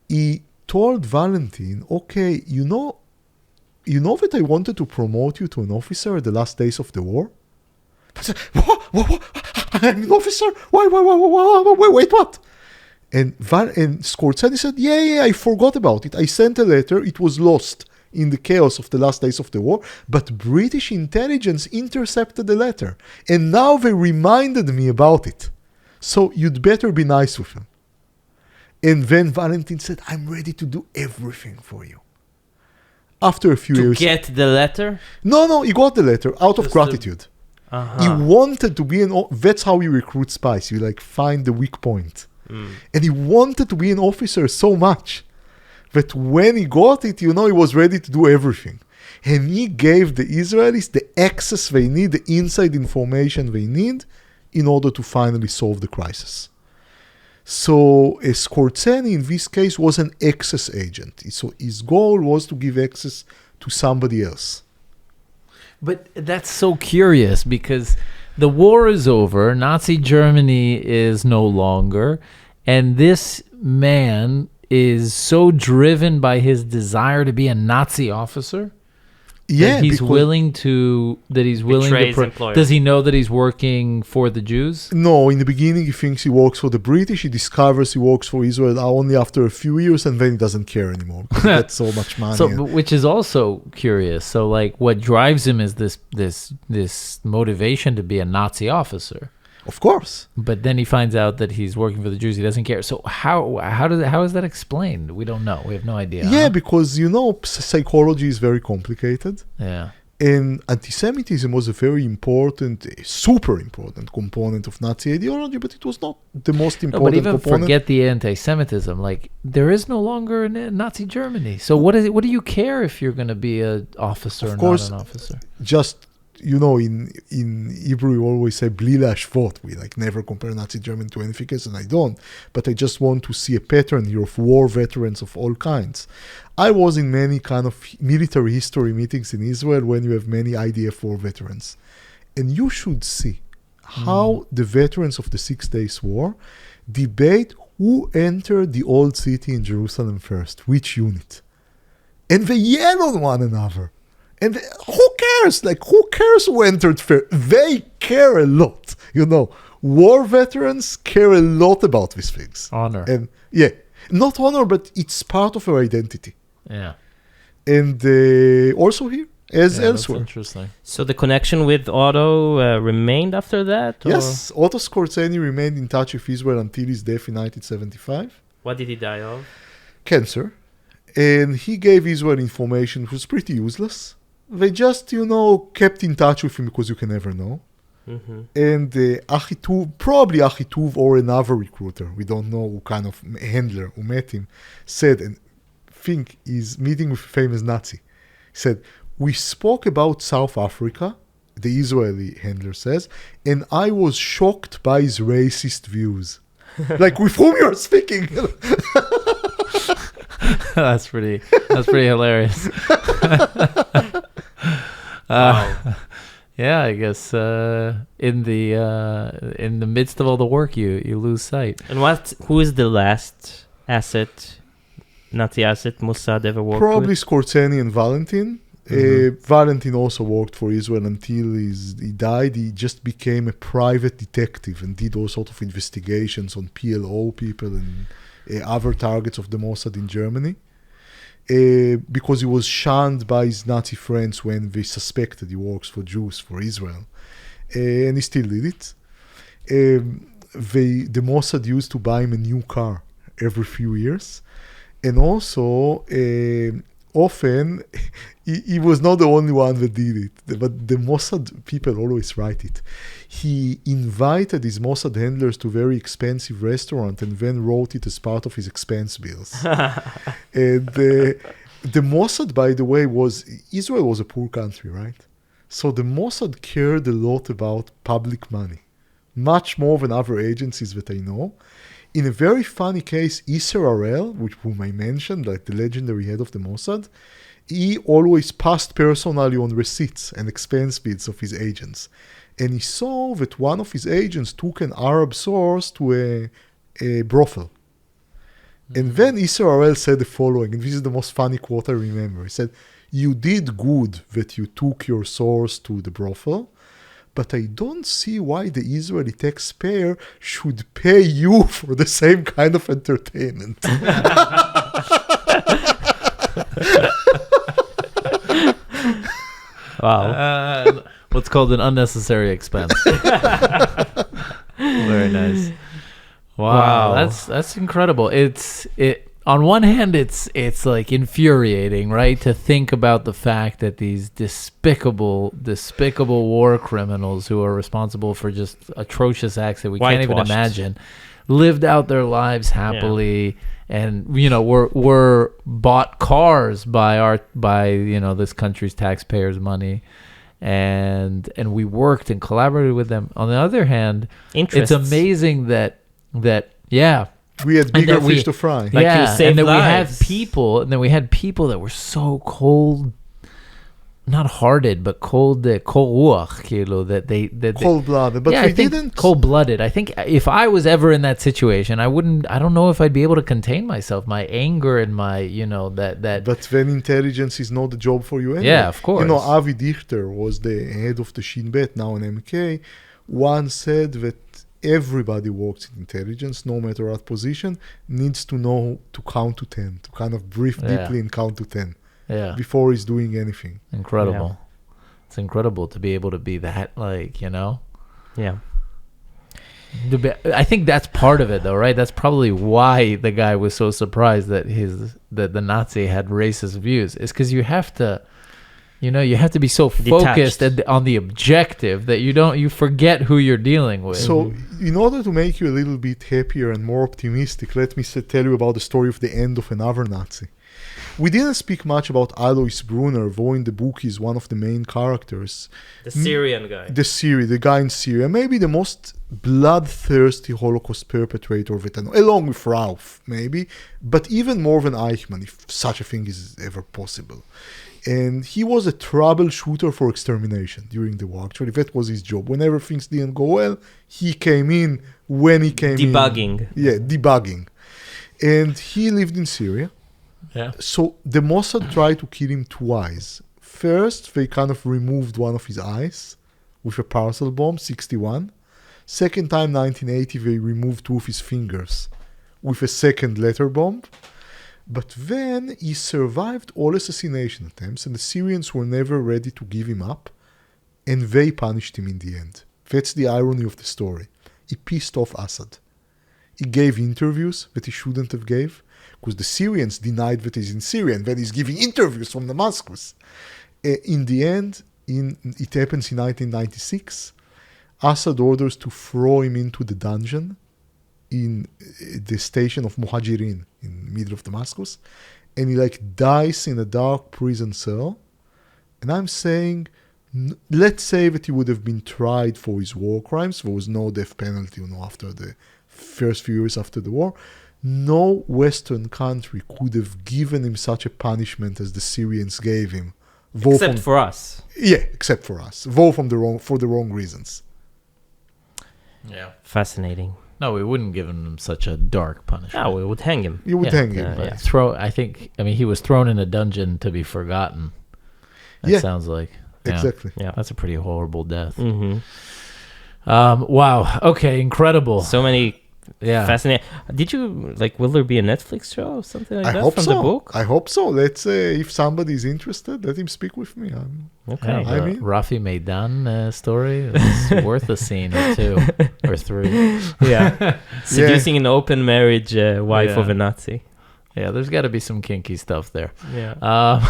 He told Valentin, okay, you know that I wanted to promote you to an officer at the last days of the war? I said, what? I'm an officer? Why, wait, what? And Skorzeny said, yeah, I forgot about it. I sent a letter. It was lost in the chaos of the last days of the war. But British intelligence intercepted the letter. And now they reminded me about it. So you'd better be nice with him. And then Valentin said, I'm ready to do everything for you. After a few years... To get the letter? No, he got the letter out of gratitude. He wanted to be that's how you recruit spies. You find the weak point. And he wanted to be an officer so much that when he got it, he was ready to do everything. And he gave the Israelis the access they need, the inside information they need in order to finally solve the crisis. So Skorzeny in this case was an access agent. So his goal was to give access to somebody else. But that's so curious because the war is over, Nazi Germany is no longer, and this man is so driven by his desire to be a Nazi officer that he's willing to betray his employer. Does he know that he's working for the Jews? No, in the beginning he thinks he works for the British. He discovers he works for Israel only after a few years, and then he doesn't care anymore because he gets so much money. Which is also curious. So what drives him is this motivation to be a Nazi officer. Of course. But then he finds out that he's working for the Jews. He doesn't care. So how is that explained? We don't know. We have no idea. Yeah, because psychology is very complicated. Yeah. And anti-Semitism was a very important, super important component of Nazi ideology, but it was not the most important component. But even forget the anti-Semitism. There is no longer a Nazi Germany. So what do you care if you're going to be an officer or not an officer? Just in Hebrew, we always say bli lashvot. We never compare Nazi Germany to anything else, and I don't. But I just want to see a pattern here of war veterans of all kinds. I was in many kind of military history meetings in Israel when you have many IDF war veterans. And you should see how the veterans of the 6 Days War debate who entered the old city in Jerusalem first, which unit. And they yell on one another. And who cares? Like, who cares who entered first? They care a lot. War veterans care a lot about these things. Honor. And yeah, not honor, but it's part of our identity. Yeah. And also here, as Yeah, elsewhere. that's interesting. So the connection with Otto remained after that? Or Yes, Otto Skorzeny remained in touch with Israel until his death in 1975. what did he die of? Cancer. And he gave Israel information which was pretty useless. They just, kept in touch with him because you can never know. Mm-hmm. And probably Achituv or another recruiter, we don't know who kind of handler who met him, said, and think he's meeting with a famous Nazi. He said, we spoke about South Africa, the Israeli handler says, and I was shocked by his racist views. Like, with whom you're speaking? That's pretty hilarious. Wow. Yeah, I guess in the midst of all the work, you lose sight. And who is the last Nazi asset Mossad ever worked Probably with? Skorzeny and Valentin. Mhm. Valentin also worked for Israel until he died. He just became a private detective and did all sorts of investigations on PLO people and other targets of the Mossad in Germany. Because he was shunned by his Nazi friends when they suspected he works for Jews, for Israel. And he still did it. The Mossad used to buy him a new car every few years. And also, often, he was not the only one that did it, but the Mossad people always write it. He invited his Mossad handlers to a very expensive restaurant and then wrote it as part of his expense bills. And the Mossad, by the way, Israel was a poor country, right? So the Mossad cared a lot about public money, much more than other agencies that I know. In a very funny case, Isser Harel, whom I mentioned, like the legendary head of the Mossad, he always passed personally on receipts and expense bills of his agents. And he saw that one of his agents took an Arab source to a brothel. And then Isser Harel said the following, and this is the most funny quote I remember. He said, "You did good that you took your source to the brothel, but I don't see why the Israeli taxpayer should pay you for the same kind of entertainment." Wow. What's called an unnecessary expense. Very nice. Wow. That's incredible. On one hand, it's like infuriating, right? To think about the fact that these despicable war criminals who are responsible for just atrocious acts that we can't even Whitewashed. imagine lived out their lives happily and were bought cars by this country's taxpayers' money. And we worked and collaborated with them. On the other hand, Interests. it's amazing that We had bigger that we- fish to fry. Like you saved and then lives. we had people that were so cold, not hearted, but cold ruach, that they Cold-blooded. But yeah, we I think didn't... cold-blooded. I think if I was ever in that situation, I don't know if I'd be able to contain myself, my anger and my, that. But then intelligence is not the job for you anyway. Yeah, of course. Avi Dichter was the head of the Shin Bet, now in MK, once said that everybody works in intelligence, no matter what position, needs to know to count to 10, to kind of breathe deeply and count to 10 before he's doing anything. Incredible. It's incredible to be able to be that, Yeah. I think that's part of it, though, right? That's probably why the guy was so surprised that the Nazi had racist views. Is because you have to be so focused on the objective that you forget who you're dealing with. So, in order to make you a little bit happier and more optimistic, let me tell you about the story of the end of another Nazi. We didn't speak much about Alois Brunner, though in the book he's one of the main characters. The Syrian guy. The guy in Syria, maybe the most bloodthirsty Holocaust perpetrator that I know, along with Ralph, maybe, but even more than Eichmann, if such a thing is ever possible. And he was a troubleshooter for extermination during the war. Actually, that was his job. Whenever things didn't go well, he came in when he came Debugging. in. Yeah, debugging. And he lived in Syria. Yeah. So the Mossad tried to kill him twice First, they kind of removed one of his eyes with a parcel bomb, 61. Second time, 1980, they removed 2 of his fingers with a second letter bomb. But then he survived all assassination attempts, and the Syrians were never ready to give him up, and they punished him in the end. That's the irony of the story. He pissed off Assad. He gave interviews that he shouldn't have gave, because the Syrians denied that he's in Syria, and then he's giving interviews from Damascus. In the end, it happens in 1996. Assad orders to throw him into the dungeon in the station of Muhajirin in the middle of Damascus, and he dies in a dark prison cell. And I'm saying, let's say that he would have been tried for his war crimes. There was no death penalty, after the first few years after the war. No Western country could have given him such a punishment as the Syrians gave him. Except for us. Yeah, except for us. Though for the wrong reasons. Yeah. Fascinating. No, we wouldn't give him such a dark punishment. No, we would hang him. You would hang him. But he was thrown in a dungeon to be forgotten. That sounds like. Yeah. Exactly. Yeah, that's a pretty horrible death. Mm-hmm. Wow. Okay, incredible. So many fascinating. Did you will there be a Netflix show or something like that from the book? I hope so. Let's say if somebody's interested, let him speak with me. Okay. Yeah, Rafi Meidan story is worth a scene or 2 or 3. Yeah. Seducing an open marriage wife of a Nazi. Yeah, there's got to be some kinky stuff there. Yeah.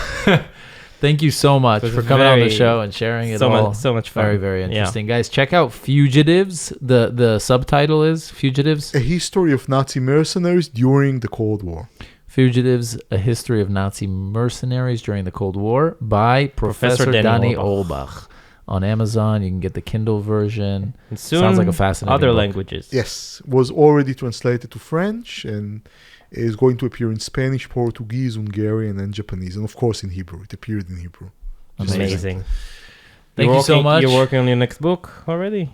Thank you so much for coming on the show and sharing it all. So much fun. Very, very interesting. Guys, check out Fugitives. The subtitle is Fugitives. A History of Nazi Mercenaries During the Cold War. Fugitives, A History of Nazi Mercenaries During the Cold War by Professor Danny Orbach. On Amazon, you can get the Kindle version. And soon, sounds like a fascinating other book. languages. Yes, was already translated to French and is going to appear in Spanish, Portuguese, Hungarian, and Japanese, and of course in Hebrew. It appeared in Hebrew. Amazing. Thank you so much. You're working on your next book already?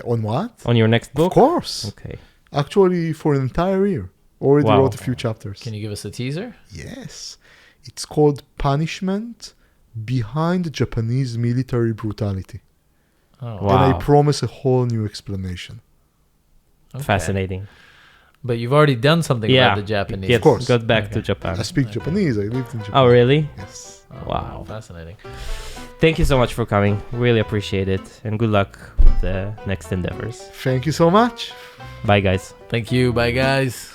On what? On your next book? Of course. Okay. Actually, for an entire year. Already wrote a few chapters. Can you give us a teaser? Yes. It's called Punishment Behind Japanese Military Brutality. Oh, wow. And I promise a whole new explanation. Okay. Fascinating. But you've already done something about the Japanese. Of course. Got back to Japan. I speak Japanese. I lived in Japan. Oh, really? Yes. Oh, wow. Fascinating. Thank you so much for coming. Really appreciate it. And good luck with the next endeavors. Thank you so much. Bye, guys. Thank you. Bye, guys.